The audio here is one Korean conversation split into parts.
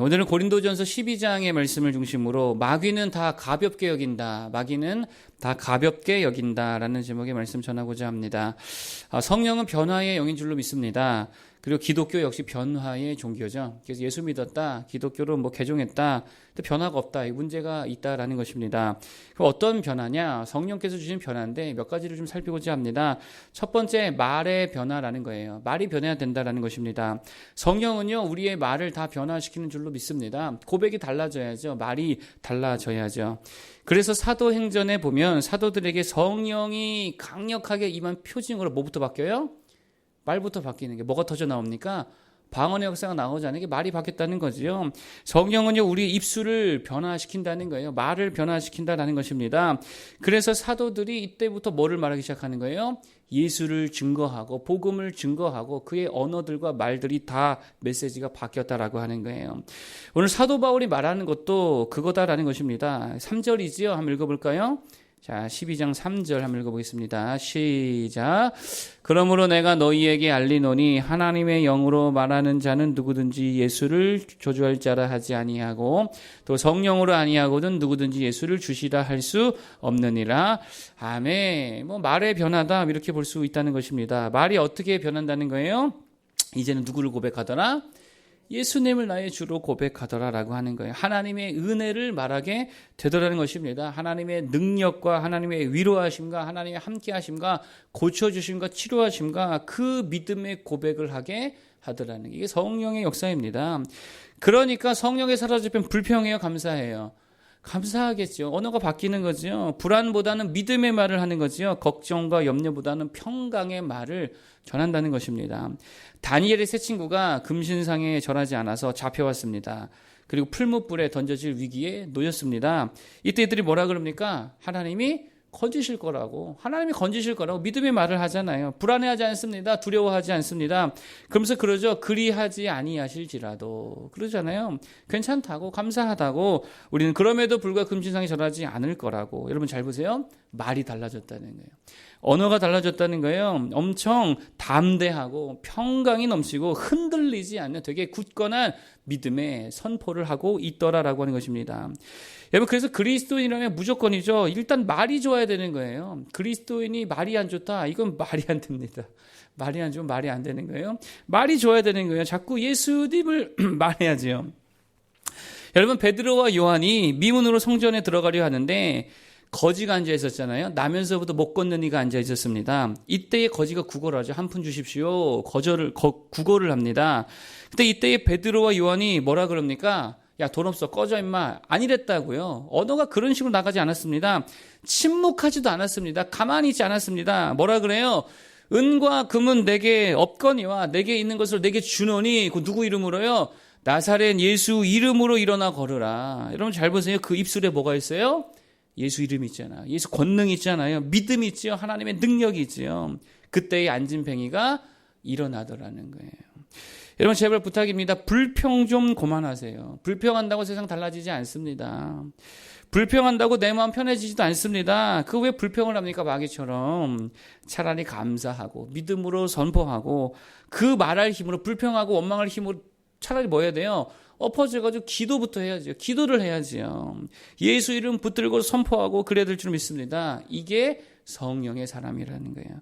오늘은 고린도전서 12장의 말씀을 중심으로 마귀는 다 가볍게 여긴다. 마귀는 다 가볍게 여긴다라는 제목의 말씀 전하고자 합니다. 성령은 변화의 영인 줄로 믿습니다. 그리고 기독교 역시 변화의 종교죠. 그래서 예수 믿었다, 기독교로 개종했다, 근데 변화가 없다, 이 문제가 있다라는 것입니다. 그럼 어떤 변화냐? 성령께서 주신 변화인데 몇 가지를 좀 살피고자 합니다. 첫 번째, 말의 변화라는 거예요. 말이 변해야 된다라는 것입니다. 성령은요, 우리의 말을 다 변화시키는 줄로 믿습니다. 고백이 달라져야죠. 말이 달라져야죠. 그래서 사도행전에 보면 사도들에게 성령이 강력하게 임한 표징으로 뭐부터 바뀌어요? 말부터 바뀌는 게 뭐가 터져 나옵니까? 방언의 역사가 나오지 않는 게 말이 바뀌었다는 거죠. 성령은요, 우리 입술을 변화시킨다는 거예요. 말을 변화시킨다는 것입니다. 그래서 사도들이 이때부터 뭐를 말하기 시작하는 거예요? 예수를 증거하고 복음을 증거하고 그의 언어들과 말들이 다 메시지가 바뀌었다라고 하는 거예요. 오늘 사도 바울이 말하는 것도 그거다라는 것입니다. 3절이지요. 한번 읽어볼까요? 자, 12장 3절 한번 읽어보겠습니다. 시작. 그러므로 내가 너희에게 알리노니 하나님의 영으로 말하는 자는 누구든지 예수를 조주할 자라 하지 아니하고 또 성령으로 아니하고는 누구든지 예수를 주시라 할 수 없느니라. 아멘. 말의 변화다 이렇게 볼 수 있다는 것입니다. 말이 어떻게 변한다는 거예요? 이제는 누구를 고백하더라? 예수님을 나의 주로 고백하더라라고 하는 거예요. 하나님의 은혜를 말하게 되더라는 것입니다. 하나님의 능력과 하나님의 위로하심과 하나님의 함께하심과 고쳐주심과 치료하심과 그 믿음의 고백을 하게 하더라는 게 이게 성령의 역사입니다. 그러니까 성령에 사로잡힌 불평해요, 감사해요? 감사하겠죠. 언어가 바뀌는 거죠. 불안보다는 믿음의 말을 하는 거죠. 걱정과 염려보다는 평강의 말을 전한다는 것입니다. 다니엘의 세 친구가 금신상에 절하지 않아서 잡혀왔습니다. 그리고 풀무불에 던져질 위기에 놓였습니다. 이때 이들이 뭐라 그럽니까? 하나님이 건지실 거라고, 하나님이 건지실 거라고 믿음의 말을 하잖아요. 불안해하지 않습니다. 두려워하지 않습니다. 그러면서 그러죠. 그리하지 아니하실지라도 그러잖아요. 괜찮다고, 감사하다고. 우리는 그럼에도 불구하고 금신상에 절하지 않을 거라고. 여러분 잘 보세요. 말이 달라졌다는 거예요. 언어가 달라졌다는 거예요. 엄청 담대하고 평강이 넘치고 흔들리지 않는 되게 굳건한 믿음의 선포를 하고 있더라라고 하는 것입니다. 여러분, 그래서 그리스도인이라면 무조건이죠. 일단 말이 좋아야 되는 거예요. 그리스도인이 말이 안 좋다, 이건 말이 안 됩니다. 말이 안 좋으면 말이 안 되는 거예요. 말이 좋아야 되는 거예요. 자꾸 예수님을 말해야죠. 여러분, 베드로와 요한이 미문으로 성전에 들어가려 하는데 거지가 앉아 있었잖아요. 나면서부터 못 걷는 이가 앉아 있었습니다. 이때에 거지가 구걸을 하죠. 한 푼 주십시오. 구걸을 합니다. 근데 이때에 베드로와 요한이 뭐라 그럽니까? 야, 돈 없어, 꺼져 임마. 아니랬다고요. 언어가 그런 식으로 나가지 않았습니다. 침묵하지도 않았습니다. 가만히 있지 않았습니다. 뭐라 그래요? 은과 금은 내게 없거니와 내게 있는 것을 내게 주노니, 그 누구 이름으로요? 나사렛 예수 이름으로 일어나 걸으라. 여러분 잘 보세요. 그 입술에 뭐가 있어요? 예수 이름이 있잖아요. 예수 권능이 있잖아요. 믿음이 있죠. 하나님의 능력이 있죠. 그때의 안진뱅이가 일어나더라는 거예요. 여러분 제발 부탁입니다. 불평 좀 그만하세요. 불평한다고 세상 달라지지 않습니다. 불평한다고 내 마음 편해지지도 않습니다. 그 왜 불평을 합니까? 마귀처럼. 차라리 감사하고 믿음으로 선포하고 그 말할 힘으로, 불평하고 원망할 힘으로 차라리 뭐 해야 돼요? 엎어져가지고 기도부터 해야죠. 기도를 해야죠. 예수 이름 붙들고 선포하고 그래야 될 줄 믿습니다. 이게 성령의 사람이라는 거예요.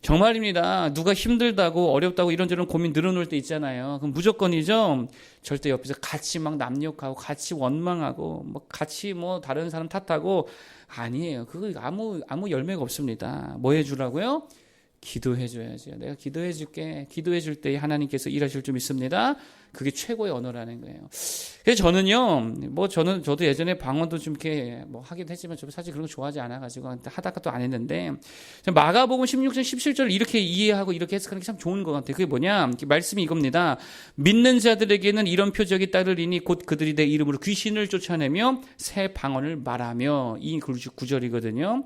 정말입니다. 누가 힘들다고 어렵다고 이런저런 고민 늘어놓을 때 있잖아요. 그럼 무조건이죠. 절대 옆에서 같이 막 남욕하고 같이 원망하고 같이 다른 사람 탓하고 아니에요. 그거 아무 열매가 없습니다. 뭐 해주라고요? 기도해 줘야죠. 내가 기도해 줄게. 기도해 줄 때 하나님께서 일하실 줄 믿습니다. 그게 최고의 언어라는 거예요. 그래서 저는요, 저도 예전에 방언도 좀 이렇게 하긴 했지만 저 사실 그런 거 좋아하지 않아가지고 하다가 또 안 했는데, 마가복음 16장 17절을 이렇게 이해하고 이렇게 해석하는 게 참 좋은 것 같아요. 그게 뭐냐? 말씀이 이겁니다. 믿는 자들에게는 이런 표적이 따르리니 곧 그들이 내 이름으로 귀신을 쫓아내며 새 방언을 말하며, 이 구절이거든요.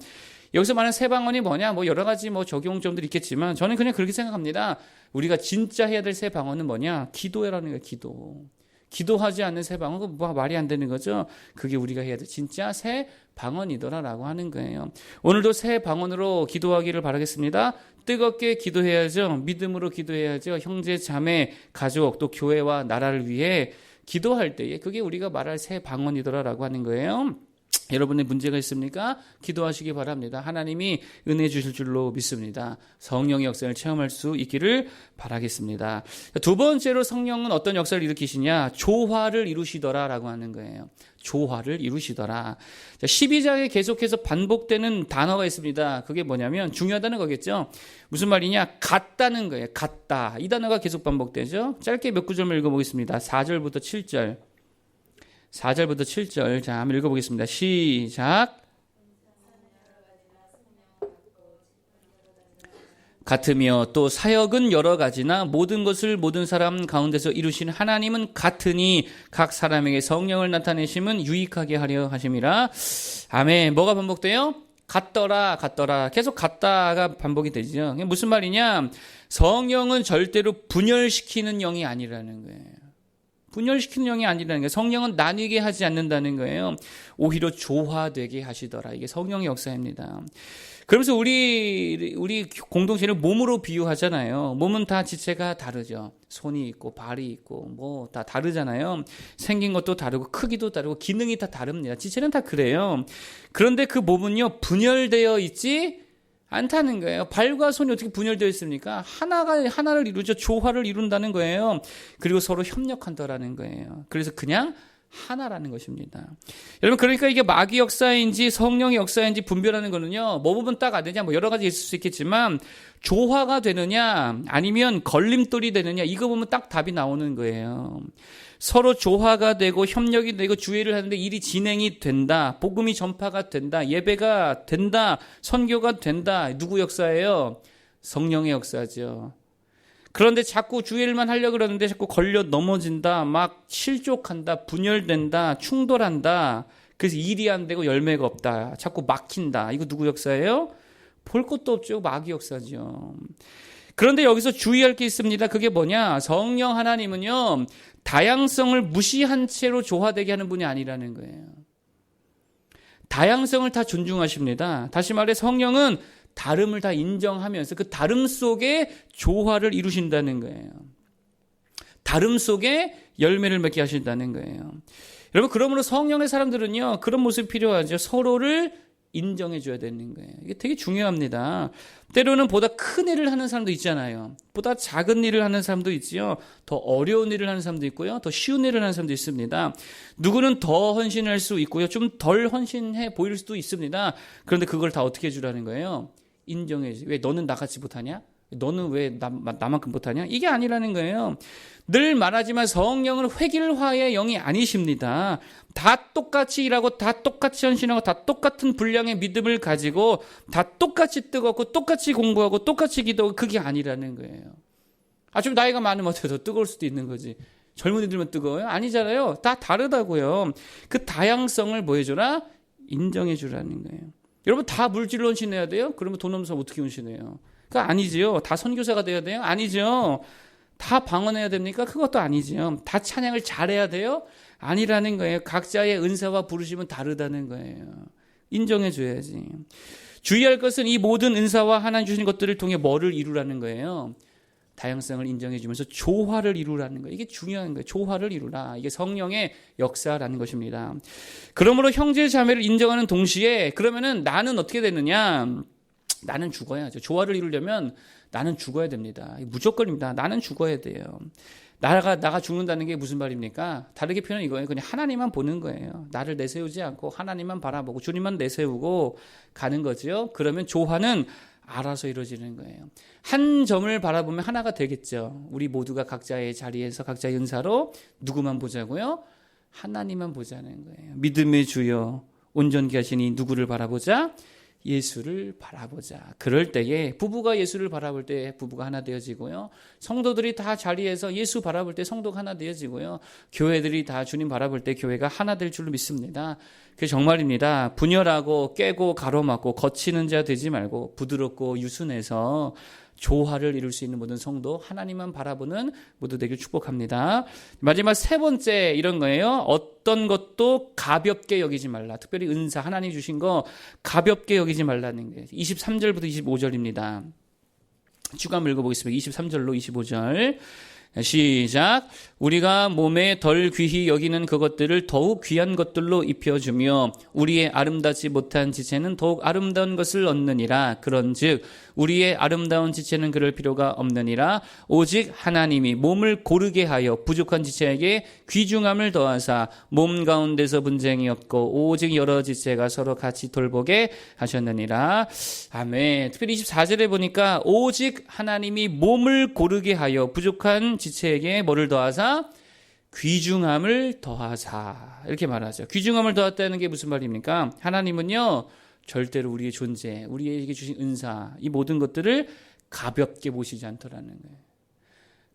여기서 말하는 새 방언이 뭐냐? 여러 가지 적용점들이 있겠지만 저는 그냥 그렇게 생각합니다. 우리가 진짜 해야 될 새 방언은 뭐냐? 기도해라는 거예요. 기도하지 않는 새 방언, 그거 말이 안 되는 거죠. 그게 우리가 해야 될 진짜 새 방언이더라라고 하는 거예요. 오늘도 새 방언으로 기도하기를 바라겠습니다. 뜨겁게 기도해야죠. 믿음으로 기도해야죠. 형제, 자매, 가족, 또 교회와 나라를 위해 기도할 때에 그게 우리가 말할 새 방언이더라라고 하는 거예요. 여러분의 문제가 있습니까? 기도하시기 바랍니다. 하나님이 은혜 주실 줄로 믿습니다. 성령의 역사를 체험할 수 있기를 바라겠습니다. 두 번째로 성령은 어떤 역사를 일으키시냐? 조화를 이루시더라라고 하는 거예요. 조화를 이루시더라. 12장에 계속해서 반복되는 단어가 있습니다. 그게 뭐냐면 중요하다는 거겠죠. 무슨 말이냐? 같다는 거예요. 같다. 이 단어가 계속 반복되죠. 짧게 몇 구절만 읽어보겠습니다. 4절부터 7절. 4절부터 7절. 자, 한번 읽어보겠습니다. 시작. 같으며 또 사역은 여러 가지나 모든 것을 모든 사람 가운데서 이루신 하나님은 같으니 각 사람에게 성령을 나타내심은 유익하게 하려 하심이라. 아멘. 뭐가 반복돼요? 같더라, 같더라. 계속 같다가 반복이 되죠. 무슨 말이냐? 성령은 절대로 분열시키는 영이 아니라는 거예요. 분열시키는 영이 아니라는 거예요. 성령은 나뉘게 하지 않는다는 거예요. 오히려 조화되게 하시더라. 이게 성령의 역사입니다. 그러면서 우리 공동체를 몸으로 비유하잖아요. 몸은 다 지체가 다르죠. 손이 있고 발이 있고 뭐 다 다르잖아요. 생긴 것도 다르고 크기도 다르고 기능이 다 다릅니다. 지체는 다 그래요. 그런데 그 몸은요 분열되어 있지 않다는 거예요. 발과 손이 어떻게 분열되어 있습니까? 하나를 이루죠. 조화를 이룬다는 거예요. 그리고 서로 협력한다라는 거예요. 그래서 그냥 하나라는 것입니다. 여러분, 그러니까 이게 마귀 역사인지 성령의 역사인지 분별하는 거는요, 뭐 보면 딱 안 되냐, 뭐 여러 가지 있을 수 있겠지만, 조화가 되느냐, 아니면 걸림돌이 되느냐, 이거 보면 딱 답이 나오는 거예요. 서로 조화가 되고 협력이 되고 주의를 하는데 일이 진행이 된다. 복음이 전파가 된다. 예배가 된다. 선교가 된다. 누구 역사예요? 성령의 역사죠. 그런데 자꾸 주의를만 하려고 그러는데 자꾸 걸려 넘어진다. 막 실족한다. 분열된다. 충돌한다. 그래서 일이 안 되고 열매가 없다. 자꾸 막힌다. 이거 누구 역사예요? 볼 것도 없죠. 마귀 역사죠. 그런데 여기서 주의할 게 있습니다. 그게 뭐냐? 성령 하나님은요, 다양성을 무시한 채로 조화되게 하는 분이 아니라는 거예요. 다양성을 다 존중하십니다. 다시 말해 성령은 다름을 다 인정하면서 그 다름 속에 조화를 이루신다는 거예요. 다름 속에 열매를 맺게 하신다는 거예요. 여러분, 그러므로 성령의 사람들은요, 그런 모습이 필요하죠. 서로를 인정해 줘야 되는 거예요. 이게 되게 중요합니다. 때로는 보다 큰 일을 하는 사람도 있잖아요. 보다 작은 일을 하는 사람도 있지요. 더 어려운 일을 하는 사람도 있고요. 더 쉬운 일을 하는 사람도 있습니다. 누구는 더 헌신할 수 있고요. 좀 덜 헌신해 보일 수도 있습니다. 그런데 그걸 다 어떻게 해주라는 거예요? 인정해 줘. 왜 너는 나같이 못하냐? 너는 왜 나만큼 못하냐? 이게 아니라는 거예요. 늘 말하지만 성령은 획일화의 영이 아니십니다. 다 똑같이 일하고 다 똑같이 헌신하고 다 똑같은 분량의 믿음을 가지고 다 똑같이 뜨겁고 똑같이 공부하고 똑같이 기도하고 그게 아니라는 거예요. 좀 나이가 많으면 어떻게 더 뜨거울 수도 있는 거지. 젊은이들만 뜨거워요? 아니잖아요. 다 다르다고요. 그 다양성을 뭐 해줘라? 인정해 주라는 거예요. 여러분, 다 물질로 헌신해야 돼요? 그러면 돈 없어서 어떻게 헌신해요? 그거 아니지요. 다 선교사가 돼야 돼요? 아니죠. 다 방언해야 됩니까? 그것도 아니지요. 다 찬양을 잘해야 돼요? 아니라는 거예요. 각자의 은사와 부르심은 다르다는 거예요. 인정해 줘야지. 주의할 것은 이 모든 은사와 하나님 주신 것들을 통해 뭐를 이루라는 거예요? 다양성을 인정해 주면서 조화를 이루라는 거예요. 이게 중요한 거예요. 조화를 이루라. 이게 성령의 역사라는 것입니다. 그러므로 형제 자매를 인정하는 동시에 그러면은 나는 어떻게 되느냐? 나는 죽어야죠. 조화를 이루려면 나는 죽어야 됩니다. 무조건입니다. 나는 죽어야 돼요. 나가 죽는다는 게 무슨 말입니까? 다르게 표현은 이거예요. 그냥 하나님만 보는 거예요. 나를 내세우지 않고 하나님만 바라보고 주님만 내세우고 가는 거죠. 그러면 조화는 알아서 이루어지는 거예요. 한 점을 바라보면 하나가 되겠죠. 우리 모두가 각자의 자리에서 각자의 은사로 누구만 보자고요? 하나님만 보자는 거예요. 믿음의 주여 온전케 하시니 누구를 바라보자? 예수를 바라보자. 그럴 때에 부부가 예수를 바라볼 때 부부가 하나 되어지고요. 성도들이 다 자리에서 예수 바라볼 때 성도가 하나 되어지고요. 교회들이 다 주님 바라볼 때 교회가 하나 될 줄로 믿습니다. 그게 정말입니다. 분열하고 깨고 가로막고 거치는 자 되지 말고 부드럽고 유순해서 조화를 이룰 수 있는 모든 성도 하나님만 바라보는 모두 되길 축복합니다. 마지막 세 번째 이런 거예요. 어떤 것도 가볍게 여기지 말라. 특별히 은사 하나님 주신 거 가볍게 여기지 말라는 거예요. 23절부터 25절입니다. 쭉 한번 읽어보겠습니다. 23절로 25절 시작. 우리가 몸에 덜 귀히 여기는 그것들을 더욱 귀한 것들로 입혀주며 우리의 아름답지 못한 지체는 더욱 아름다운 것을 얻느니라. 그런즉 우리의 아름다운 지체는 그럴 필요가 없느니라. 오직 하나님이 몸을 고르게 하여 부족한 지체에게 귀중함을 더하사 몸 가운데서 분쟁이 없고 오직 여러 지체가 서로 같이 돌보게 하셨느니라. 아멘. 특별히 24절에 보니까 오직 하나님이 몸을 고르게 하여 부족한 지체에게 뭐를 더하사? 귀중함을 더하사. 이렇게 말하죠. 귀중함을 더했다는 게 무슨 말입니까? 하나님은요, 절대로 우리의 존재, 우리에게 주신 은사, 이 모든 것들을 가볍게 보시지 않더라는 거예요.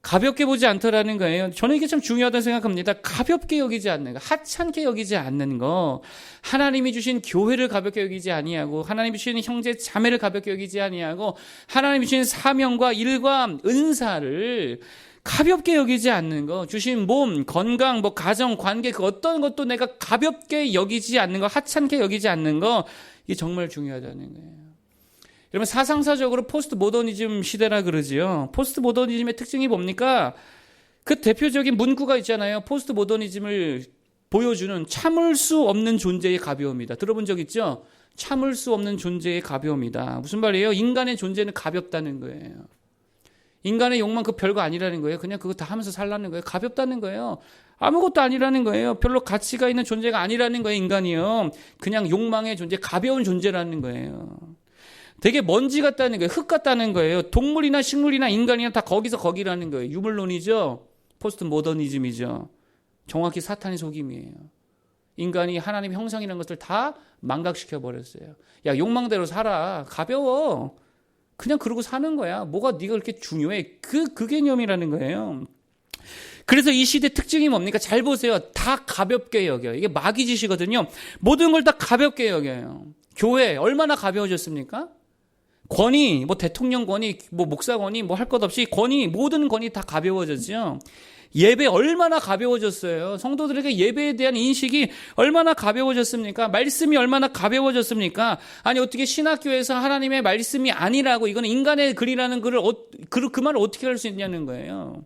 가볍게 보지 않더라는 거예요. 저는 이게 참 중요하다고 생각합니다. 가볍게 여기지 않는 거, 하찮게 여기지 않는 거, 하나님이 주신 교회를 가볍게 여기지 아니하고, 하나님이 주신 형제 자매를 가볍게 여기지 아니하고, 하나님이 주신 사명과 일과 은사를 가볍게 여기지 않는 거, 주신 몸, 건강, 가정, 관계, 그 어떤 것도 내가 가볍게 여기지 않는 거, 하찮게 여기지 않는 거, 이게 정말 중요하다는 거예요. 여러분, 사상사적으로 포스트 모더니즘 시대라 그러지요. 포스트 모더니즘의 특징이 뭡니까? 그 대표적인 문구가 있잖아요. 포스트 모더니즘을 보여주는 참을 수 없는 존재의 가벼움이다. 들어본 적 있죠? 참을 수 없는 존재의 가벼움이다. 무슨 말이에요? 인간의 존재는 가볍다는 거예요. 인간의 욕망 그 별거 아니라는 거예요. 그냥 그거 다 하면서 살라는 거예요. 가볍다는 거예요. 아무것도 아니라는 거예요. 별로 가치가 있는 존재가 아니라는 거예요. 인간이요. 그냥 욕망의 존재, 가벼운 존재라는 거예요. 되게 먼지 같다는 거예요. 흙 같다는 거예요. 동물이나 식물이나 인간이나 다 거기서 거기라는 거예요. 유물론이죠. 포스트 모더니즘이죠. 정확히 사탄의 속임이에요. 인간이 하나님의 형상이라는 것들 다 망각시켜 버렸어요. 야, 욕망대로 살아. 가벼워. 그냥 그러고 사는 거야. 뭐가 네가 그렇게 중요해. 그 개념이라는 거예요. 그래서 이 시대 특징이 뭡니까? 잘 보세요. 다 가볍게 여겨요. 이게 마귀 짓이거든요. 모든 걸 다 가볍게 여겨요. 교회 얼마나 가벼워졌습니까? 권위, 대통령 권위, 목사 권위, 할 것 없이 권위, 모든 권위 다 가벼워졌죠. 예배 얼마나 가벼워졌어요. 성도들에게 예배에 대한 인식이 얼마나 가벼워졌습니까? 말씀이 얼마나 가벼워졌습니까? 아니, 어떻게 신학교에서 하나님의 말씀이 아니라고, 이거는 인간의 글이라는 글을, 그 말을 어떻게 할 수 있냐는 거예요.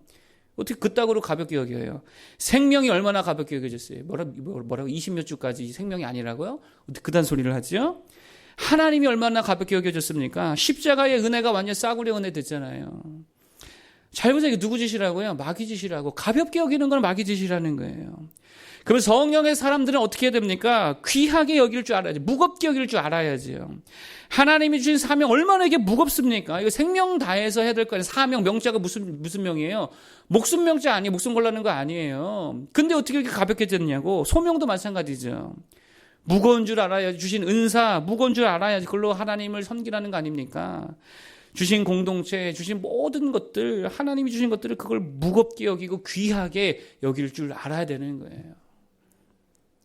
어떻게 그따구로 가볍게 여겨요? 생명이 얼마나 가볍게 여겨졌어요? 뭐라고 20몇 주까지 생명이 아니라고요? 어떻게 그딴 소리를 하죠? 하나님이 얼마나 가볍게 여겨졌습니까? 십자가의 은혜가 완전 싸구려 은혜 됐잖아요. 잘 보세요. 이게 누구 짓이라고요? 마귀 짓이라고. 가볍게 여기는 건 마귀 짓이라는 거예요. 그럼 성령의 사람들은 어떻게 해야 됩니까? 귀하게 여길 줄 알아야지. 무겁게 여길 줄 알아야지요. 하나님이 주신 사명 얼마나 이게 무겁습니까? 이거 생명 다해서 해야 될 거 아니에요. 사명, 명자가 무슨 명이에요? 목숨 명자 아니에요. 목숨 걸라는 거 아니에요. 근데 어떻게 이렇게 가볍게 됐냐고. 소명도 마찬가지죠. 무거운 줄 알아야지. 주신 은사, 무거운 줄 알아야지. 그걸로 하나님을 섬기라는 거 아닙니까? 주신 공동체, 주신 모든 것들, 하나님이 주신 것들을 그걸 무겁게 여기고 귀하게 여길 줄 알아야 되는 거예요.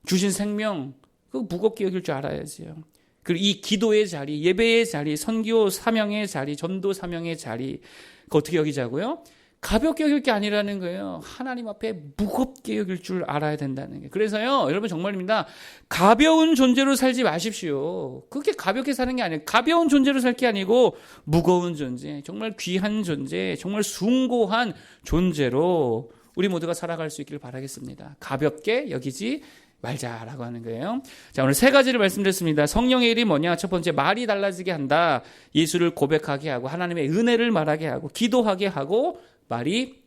주신 생명, 그거 무겁게 여길 줄 알아야지요. 그리고 이 기도의 자리, 예배의 자리, 선교 사명의 자리, 전도 사명의 자리, 그거 어떻게 여기자고요? 가볍게 여길 게 아니라는 거예요. 하나님 앞에 무겁게 여길 줄 알아야 된다는 게. 그래서요, 여러분 정말입니다. 가벼운 존재로 살지 마십시오. 그렇게 가볍게 사는 게 아니에요. 가벼운 존재로 살 게 아니고 무거운 존재, 정말 귀한 존재, 정말 숭고한 존재로 우리 모두가 살아갈 수 있기를 바라겠습니다. 가볍게 여기지 말자라고 하는 거예요. 자, 오늘 세 가지를 말씀드렸습니다. 성령의 일이 뭐냐? 첫 번째, 말이 달라지게 한다. 예수를 고백하게 하고 하나님의 은혜를 말하게 하고 기도하게 하고 말이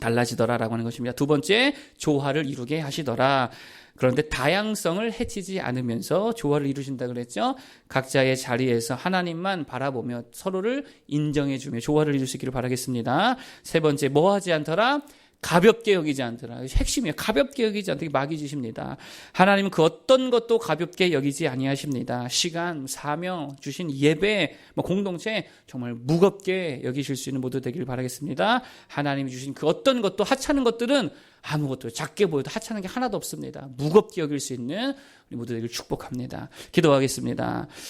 달라지더라라고 하는 것입니다. 두 번째, 조화를 이루게 하시더라. 그런데 다양성을 해치지 않으면서 조화를 이루신다 그랬죠. 각자의 자리에서 하나님만 바라보며 서로를 인정해주며 조화를 이룰 수 있기를 바라겠습니다. 세 번째, 뭐 하지 않더라? 가볍게 여기지 않더라. 핵심이에요. 가볍게 여기지 않더라. 마귀 짓입니다. 하나님은 그 어떤 것도 가볍게 여기지 아니하십니다. 시간, 사명, 주신 예배, 공동체 정말 무겁게 여기실 수 있는 모두 되기를 바라겠습니다. 하나님이 주신 그 어떤 것도 하찮은 것들은 아무것도 작게 보여도 하찮은 게 하나도 없습니다. 무겁게 여길 수 있는 우리 모두 되기를 축복합니다. 기도하겠습니다.